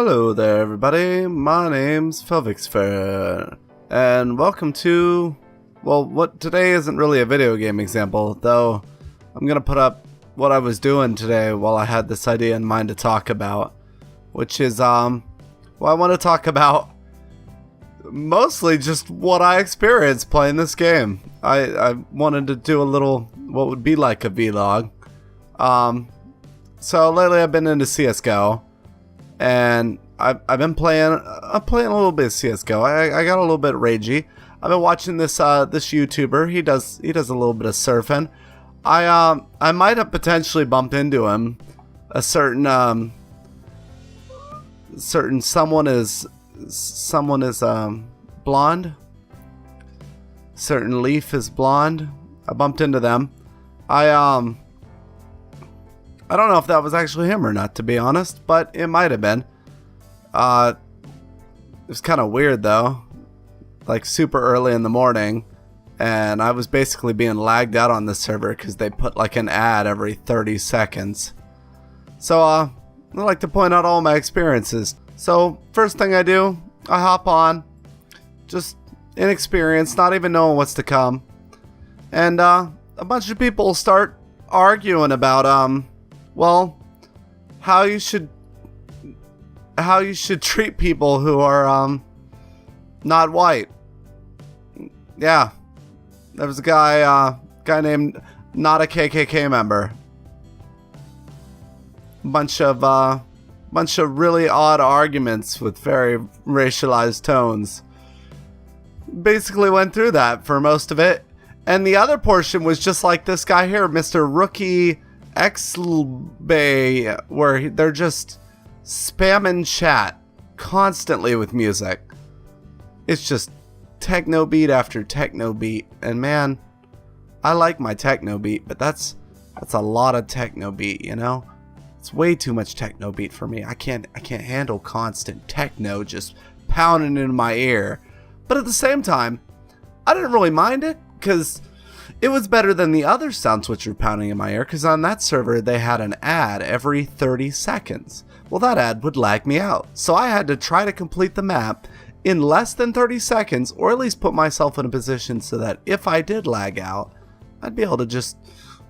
Hello there everybody, my name's Felvix, and welcome to, well, what today isn't really a video game example, though I'm gonna put up what I was doing today while I had this idea in mind to talk about, which is, well, I want to talk about mostly just what I experienced playing this game. I wanted to do a little, what would be like a vlog. So lately I've been into CSGO. And I've been playing. I'm playing a little bit of CS:GO. I got a little bit ragey. I've been watching this this YouTuber. He does a little bit of surfing. I might have potentially bumped into him. A certain someone is blonde. Certain Leaf is blonde. I bumped into them. I don't know if that was actually him or not, to be honest, but it might have been. It was kind of weird though, like super early in the morning, and I was basically being lagged out on the server because they put like an ad every 30 seconds. So I'd like to point out all my experiences. So first thing I do, I hop on, just inexperienced, not even knowing what's to come, and a bunch of people start arguing about well, how you should treat people who are not white. Yeah, there was a guy named not a KKK member. Bunch of really odd arguments with very racialized tones. Basically went through that for most of it, and the other portion was just like this guy here, Mr. Rookie Xlbay, where they're just spamming chat constantly with music. It's just techno beat after techno beat, and man, I like my techno beat, but that's a lot of techno beat, you know? It's way too much techno beat for me. I can't handle constant techno just pounding into my ear. But at the same time, I didn't really mind it because it was better than the other sound switcher pounding in my ear, because on that server they had an ad every 30 seconds. Well, that ad would lag me out, so I had to try to complete the map in less than 30 seconds, or at least put myself in a position so that if I did lag out, I'd be able to just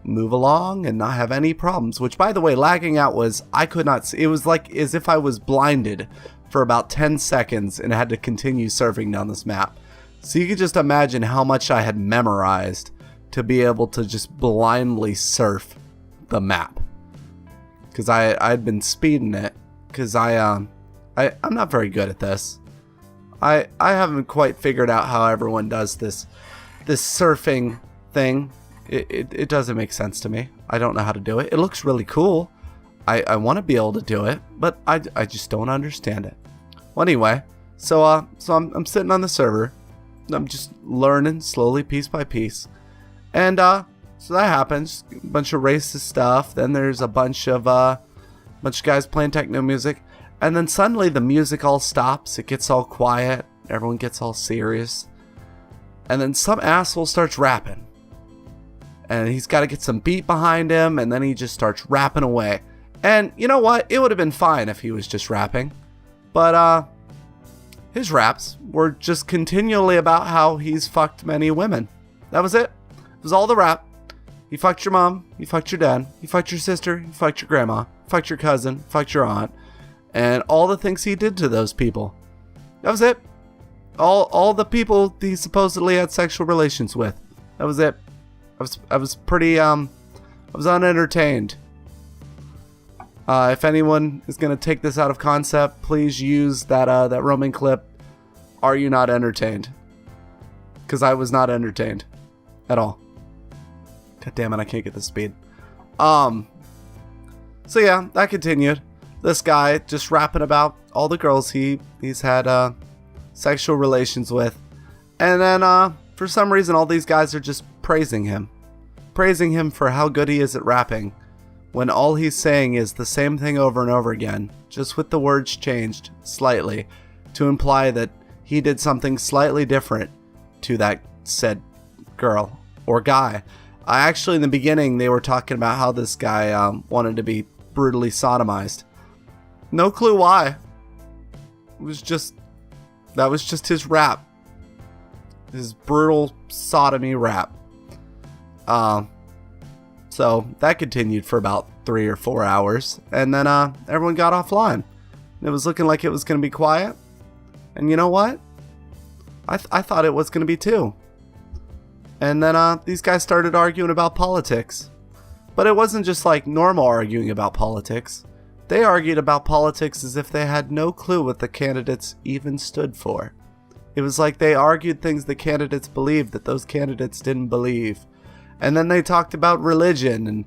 move along and not have any problems. Which, by the way, lagging out was, I could not see. It was like as if I was blinded for about 10 seconds and had to continue surfing down this map. So you could just imagine how much I had memorized to be able to just blindly surf the map, because I'd been speeding it, because I'm not very good at this. I haven't quite figured out how everyone does this surfing thing. It doesn't make sense to me. I don't know how to do it. It looks really cool. I want to be able to do it, but I just don't understand it. Well, anyway, so I'm sitting on the server. I'm just learning slowly, piece by piece. And so that happens. A bunch of racist stuff. Then there's a bunch of guys playing techno music, and then suddenly the music all stops. It gets all quiet. Everyone gets all serious, and then some asshole starts rapping, and he's got to get some beat behind him, and then he just starts rapping away. And you know what? It would have been fine if he was just rapping, but his raps were just continually about how he's fucked many women. That was it. It was all the rap. He fucked your mom, he fucked your dad, he fucked your sister, he fucked your grandma, fucked your cousin, fucked your aunt, and all the things he did to those people. That was it. All the people he supposedly had sexual relations with. That was it. I was pretty I was unentertained. If anyone is gonna take this out of concept, please use that roaming clip. Are you not entertained? Because I was not entertained at all. God damn it, I can't get the speed. So yeah, that continued. This guy just rapping about all the girls he's had sexual relations with. And then for some reason all these guys are just praising him. Praising him for how good he is at rapping, when all he's saying is the same thing over and over again, just with the words changed slightly to imply that he did something slightly different to that said girl or guy. Actually, in the beginning, they were talking about how this guy wanted to be brutally sodomized. No clue why. that was just his rap. His brutal sodomy rap. So that continued for about 3 or 4 hours, and then everyone got offline. It was looking like it was going to be quiet, and you know what? I thought it was going to be too. And then these guys started arguing about politics. But it wasn't just like normal arguing about politics. They argued about politics as if they had no clue what the candidates even stood for. It was like they argued things the candidates believed that those candidates didn't believe. And then they talked about religion, and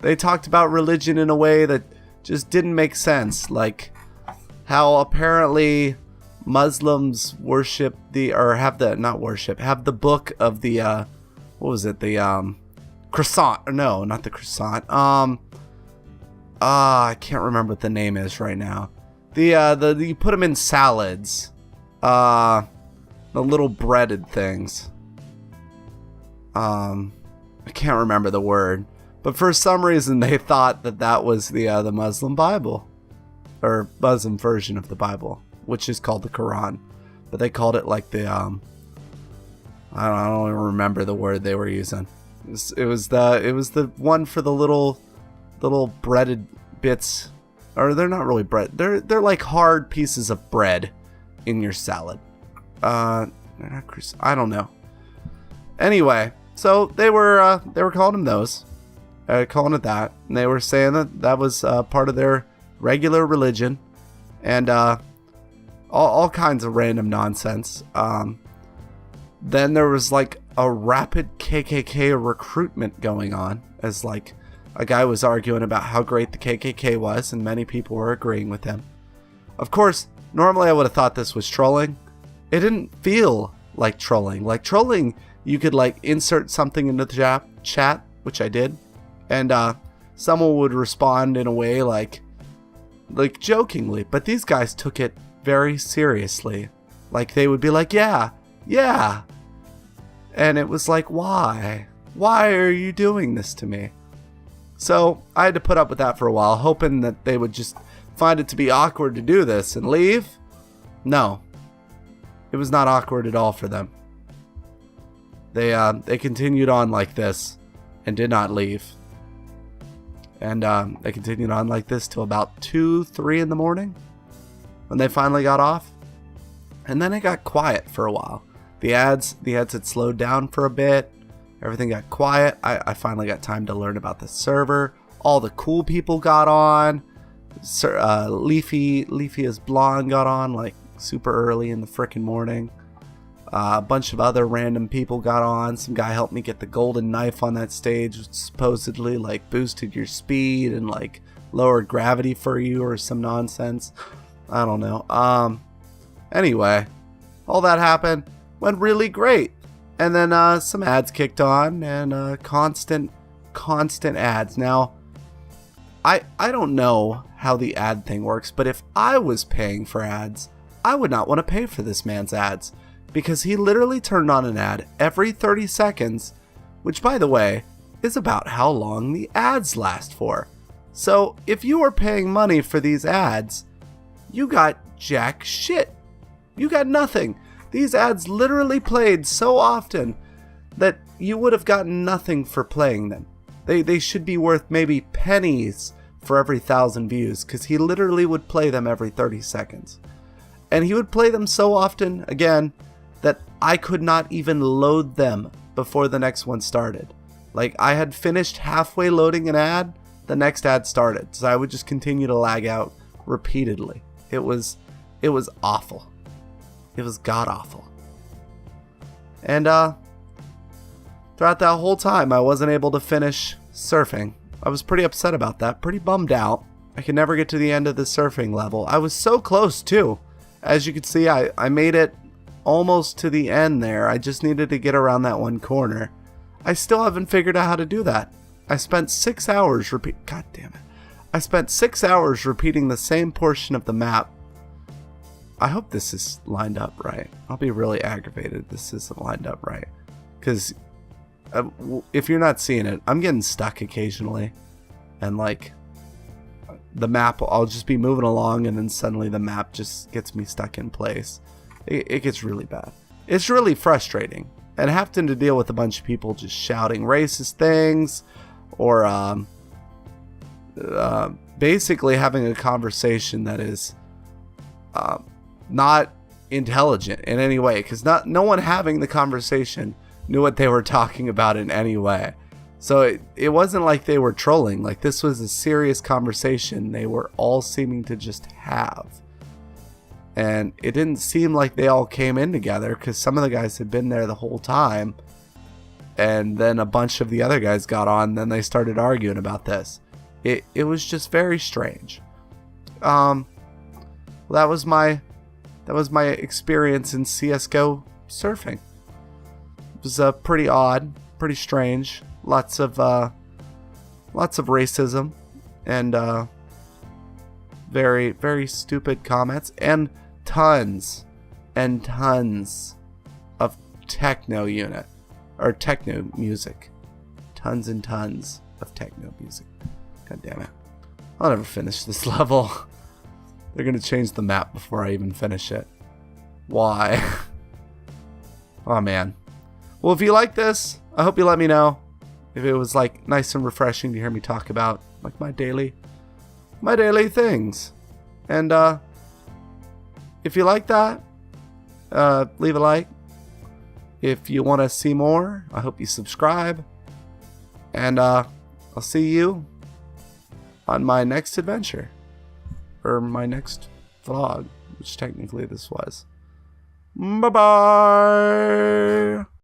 they talked about religion in a way that just didn't make sense. Like how apparently Muslims worship have the book of the, what was it? The, croissant. No, not the croissant. I can't remember what the name is right now. The you put them in salads. The little breaded things. I can't remember the word, but for some reason they thought that was the Muslim Bible, or Muslim version of the Bible, which is called the Quran, but they called it like the I don't even remember the word they were using. It was the one for the little breaded bits, or they're not really bread. They're like hard pieces of bread in your salad. I don't know. Anyway, so they were calling them those, calling it that, and they were saying that was part of their regular religion, and all kinds of random nonsense. Then there was like a rapid KKK recruitment going on, as like a guy was arguing about how great the KKK was, and many people were agreeing with him. Of course, normally I would have thought this was trolling. It didn't feel like trolling. Like trolling, you could like insert something into the chat, which I did, and someone would respond in a way like jokingly, but these guys took it very seriously. Like they would be like, yeah. And it was like, why? Why are you doing this to me? So I had to put up with that for a while, hoping that they would just find it to be awkward to do this and leave. No, it was not awkward at all for them. They continued on like this and did not leave. And they continued on like this till about 2-3 in the morning when they finally got off. And then it got quiet for a while. The ads had slowed down for a bit. Everything got quiet. I finally got time to learn about the server. All the cool people got on. Leafy as Blonde got on like super early in the frickin' morning. A bunch of other random people got on. Some guy helped me get the golden knife on that stage, which supposedly like boosted your speed and like lowered gravity for you or some nonsense. I don't know. Anyway, all that happened. Went really great. And then some ads kicked on, and constant ads. Now, I don't know how the ad thing works, but if I was paying for ads, I would not want to pay for this man's ads, because he literally turned on an ad every 30 seconds, which, by the way, is about how long the ads last for. So if you were paying money for these ads, you got jack shit. You got nothing. These ads literally played so often that you would have gotten nothing for playing them. They should be worth maybe pennies for every 1,000 views, because he literally would play them every 30 seconds. And he would play them so often, again, that I could not even load them before the next one started. Like, I had finished halfway loading an ad, the next ad started. So I would just continue to lag out repeatedly. It was awful. It was god awful. And throughout that whole time, I wasn't able to finish surfing. I was pretty upset about that, pretty bummed out. I could never get to the end of the surfing level. I was so close too. As you can see, I made it almost to the end there. I just needed to get around that one corner. I still haven't figured out how to do that. I spent 6 hours God damn it. I spent 6 hours repeating the same portion of the map. I hope this is lined up right. I'll be really aggravated if this isn't lined up right. Because if you're not seeing it, I'm getting stuck occasionally. And like, the map, I'll just be moving along and then suddenly the map just gets me stuck in place. It gets really bad. It's really frustrating. And having to deal with a bunch of people just shouting racist things, or basically having a conversation that is not intelligent in any way, because no one having the conversation knew what they were talking about in any way. So it wasn't like they were trolling. Like, this was a serious conversation they were all seeming to just have. And it didn't seem like they all came in together, because some of the guys had been there the whole time. And then a bunch of the other guys got on, then they started arguing about this. It was just very strange. Well, that was my experience in CS:GO surfing. It was pretty odd, pretty strange. Lots of racism and very, very stupid comments, and tons of techno music. Tons and tons of techno music. God damn it. I'll never finish this level. They're gonna change the map before I even finish it. Why? Oh man. Well, if you like this, I hope you let me know. If it was like nice and refreshing to hear me talk about like my daily things. And if you like that, leave a like. If you want to see more, I hope you subscribe. And I'll see you on my next adventure, or my next vlog, which technically this was. Bye bye.